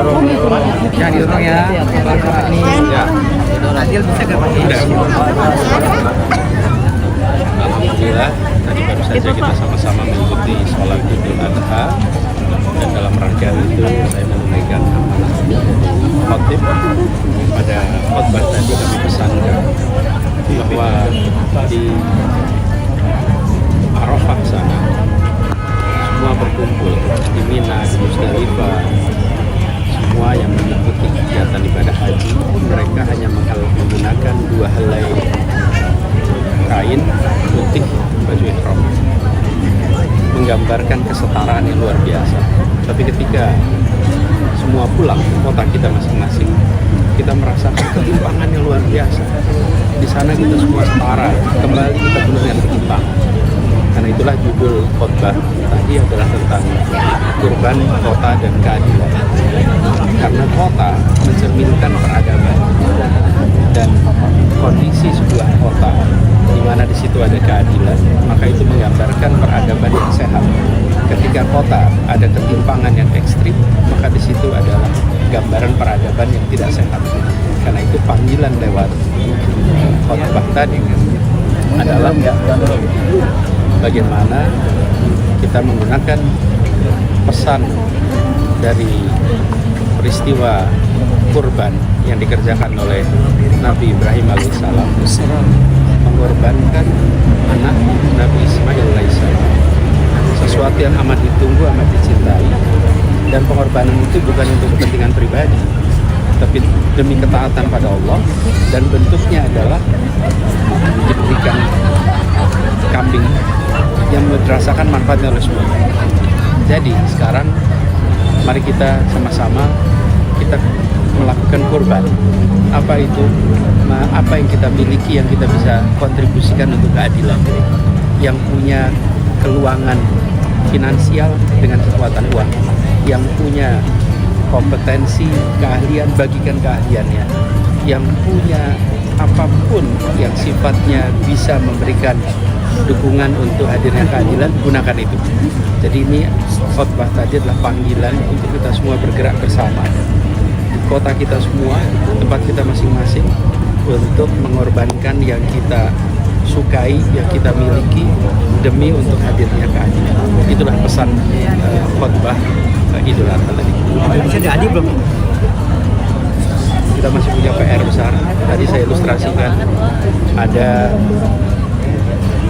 Jangan didorong ya. Ya. Adil bisa gak pakai? Alhamdulillah, tadi baru saja kita sama-sama mengikuti sholat Idul Adha, dan dalam rangkaian itu saya menunaikan khotib. Pada khotbah tadi kami pesankan bahwa di Arafah sana semua berkumpul di Mina, di Musdalifah, semua yang mengikuti kegiatan ibadah haji, mereka hanya menggunakan 2 helai kain putih baju ihram, menggambarkan kesetaraan yang luar biasa. Tapi ketika semua pulang ke kota kita masing-masing, kita merasakan ketimpangan yang luar biasa. Di sana kita semua setara, kembali kita penuh dengan ketimpangan. Karena itulah judul khotbah tadi adalah tentang kurban kota dan keadilan. Karena kota mencerminkan peradaban, dan kondisi sebuah kota di mana di situ ada keadilan, maka itu menggambarkan peradaban yang sehat. Ketika kota ada ketimpangan yang ekstrim, maka di situ adalah gambaran peradaban yang tidak sehat. Karena itu panggilan lewat khotbah tadi adalah bagaimana kita menggunakan pesan dari peristiwa kurban yang dikerjakan oleh Nabi Ibrahim alaihissalam, mengorbankan anak Nabi Ismail alaihissalam, sesuatu yang amat ditunggu, amat dicintai, dan pengorbanan itu bukan untuk kepentingan pribadi, tapi demi ketaatan pada Allah, dan bentuknya adalah diberikan kambing yang dirasakan manfaatnya oleh semua. Jadi sekarang mari kita sama-sama kita melakukan kurban. Apa itu? Apa yang kita miliki yang kita bisa kontribusikan untuk keadilan? Yang punya keluangan finansial dengan kekuatan uang, yang punya kompetensi, keahlian, bagikan keahliannya, yang punya apapun yang sifatnya bisa memberikan dukungan untuk hadirnya keadilan, gunakan itu. Jadi ini khotbah tadi adalah panggilan untuk kita semua bergerak bersama di kota kita semua, tempat kita masing-masing, untuk mengorbankan yang kita sukai, yang kita miliki demi untuk hadirnya keadilan. Itulah pesan khotbah Idul Adha tadi. Bisa diadil belum? Kita masih punya PR besar. Tadi saya ilustrasikan ada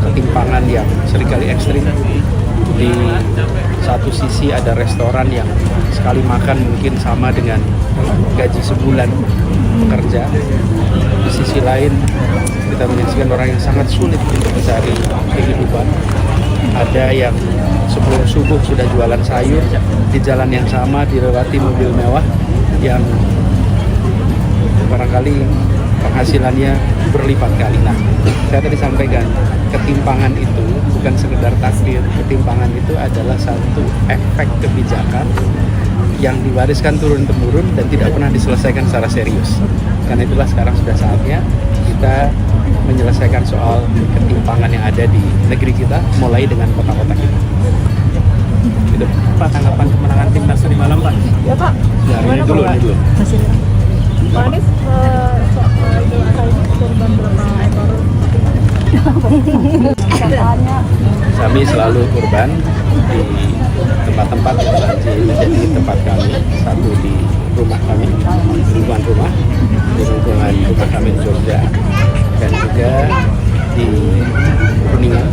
ketimpangan yang seringkali ekstrim. Di satu sisi ada restoran yang sekali makan mungkin sama dengan gaji sebulan pekerja. Di sisi lain kita menyaksikan orang yang sangat sulit untuk mencari kehidupan. Ada yang sebelum subuh sudah jualan sayur, di jalan yang sama dilewati mobil mewah yang barangkali penghasilannya berlipat kali. Nah, saya tadi sampaikan, ketimpangan itu bukan sekedar takdir, ketimpangan itu adalah satu efek kebijakan yang diwariskan turun-temurun dan tidak pernah diselesaikan secara serius. Karena itulah sekarang sudah saatnya kita menyelesaikan soal ketimpangan yang ada di negeri kita, mulai dengan kota-kota kita. Gitu. Pak, tanggapan kemenangan timnas tadi malam, Pak? Ya Pak. Ya, ini dulu. Pak Anies soal Idul Adha ini kurban berapa ekor? Pertanyaannya. Kami selalu kurban di tempat-tempat yang menjadi tempat kami. Satu di rumah kami, di lingkungan rumah, di lingkungan rumah kami di Jogja, dan juga di Kuningan.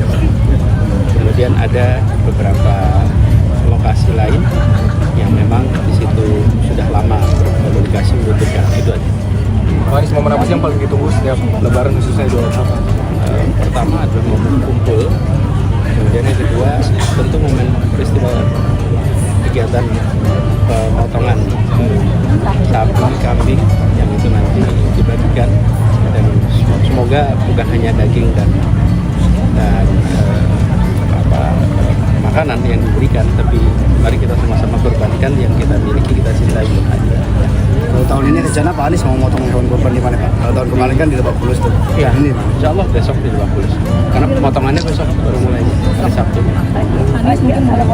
Kemudian ada beberapa lokasi lain yang memang di situ sudah lama berkomunikasi membutuhkan. Itu aja. Pak Anies, momen apa sih yang paling ditunggu setiap Lebaran khususnya Idul Adha? Pertama adalah momen kumpul, kemudian yang kedua tentu momen peristiwa kegiatan pemotongan sapi, kambing yang itu nanti dibagikan, dan semoga bukan hanya daging dan makanan yang diberikan, tapi mari kita sama-sama korbankan yang kita miliki, kita cintai untuk hadir. Kalau tahun ini rencana Pak Anies mau motong hewan kurban di mana Pak? Kalau tahun kemarin kan di Lebak Bulus tuh. Iya, Ini Pak. insya Allah besok di Lebak Bulus. Karena pemotongannya besok baru mulai hari Sabtu. Anies mungkin mau dari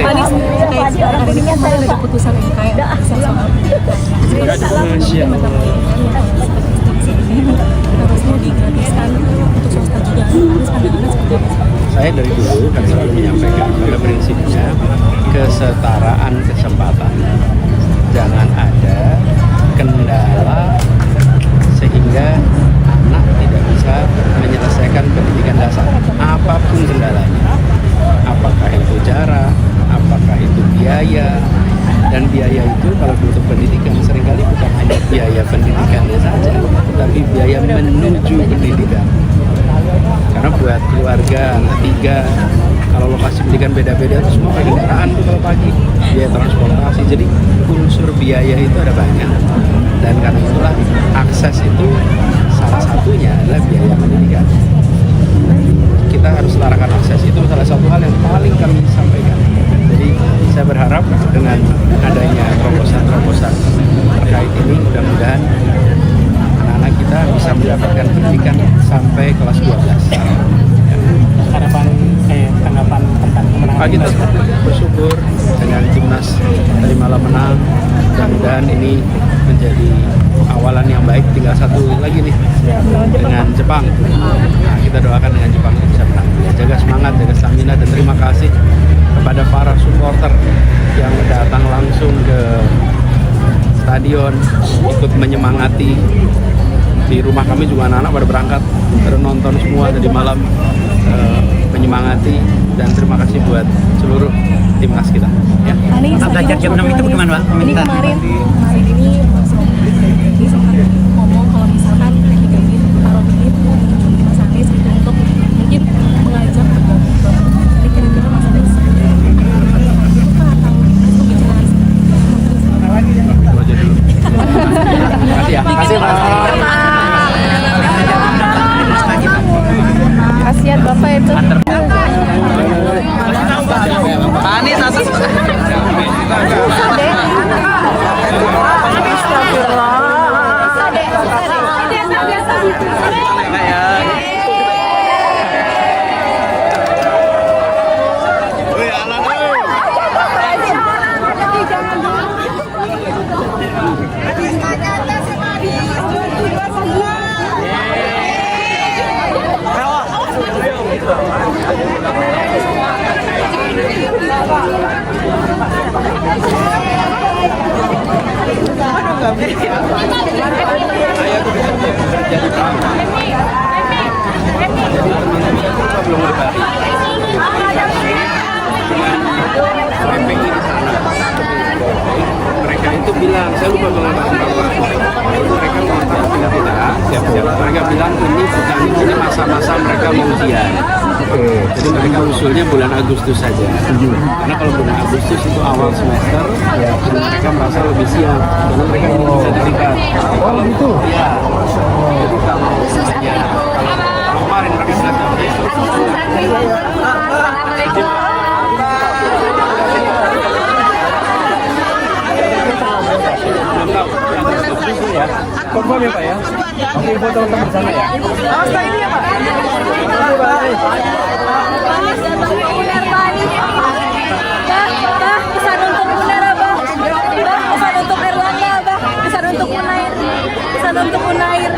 Anies kayak ada di ada keputusan yang kayak soal harusnya digratiskan untuk swasta juga. Anies pandangannya seperti apa? Saya dari dulu kan selalu menyampaikan pada prinsipnya kesetaraan kesempatan. Jangan ada kendala sehingga anak tidak bisa menyelesaikan pendidikan dasar. Apapun kendalanya. Apakah itu jarak, apakah itu biaya, dan biaya itu kalau untuk pendidikan seringkali bukan hanya biaya pendidikannya saja, tapi biaya menuju pendidikan. Karena buat keluarga tiga, kalau lokasi pendidikan beda-beda itu semua pakai kendaraan tuh kalau pagi, biaya transportasi, jadi unsur biaya itu ada banyak. Dan karena itulah akses itu salah satunya adalah biaya pendidikan. Kita harus selarakan akses, itu salah satu hal yang paling kami sampaikan. Jadi saya berharap dengan adanya terobosan-terobosan terkait ini, mudah-mudahan anak-anak kita bisa mendapatkan pendidikan sampai kelas 12. Harapan tanggapan tentang kemenangan Kita bersyukur dengan timnas tadi malam menang. Mudah-mudahan ini menjadi awalan yang baik. Tinggal satu lagi nih dengan Jepang. Nah, kita doakan dengan Jepang bisa menang. Jaga semangat, jaga stamina, dan terima kasih kepada para supporter yang datang langsung ke stadion ikut menyemangati. Di rumah kami juga anak-anak pada berangkat, pada nonton semua tadi malam, menyemangati, dan terima kasih buat seluruh timnas kita. Ya. Pak, belajar jam 6 itu bagaimana Pak? Ini kemarin ini sempat ngomong kalau misalkan ketika ini taruh duit Mas Anies gitu untuk mungkin mengajak bergabung. Ini kira-kira Mas Anies atau pembicaraan Itu aja dulu. Terima kasih ya. Terima kasih Pak. kasihan Bapak itu. Pak Anies atas Mereka itu bilang, saya lupa mengatakan bahwa mereka mengatakan pindah-pindah, mereka bilang ini bukan, ini masa-masa mereka mau ujian. Jadi mereka usulnya bulan Agustus saja. Karena kalau bulan Agustus itu awal semester, dan mereka merasa lebih siap, karena mereka ingin sertifikat. Oh gitu? Iya. Jadi kalau kemarin mereka belajar. Belum tahu. Agustus ya. Confirm ya Pak ya? Oke, info teman-teman bersama ya. Pesan untuk Munara, Bah. Pesan untuk Erlangga, Bah. Pesan untuk Unair. Pesan untuk Unair.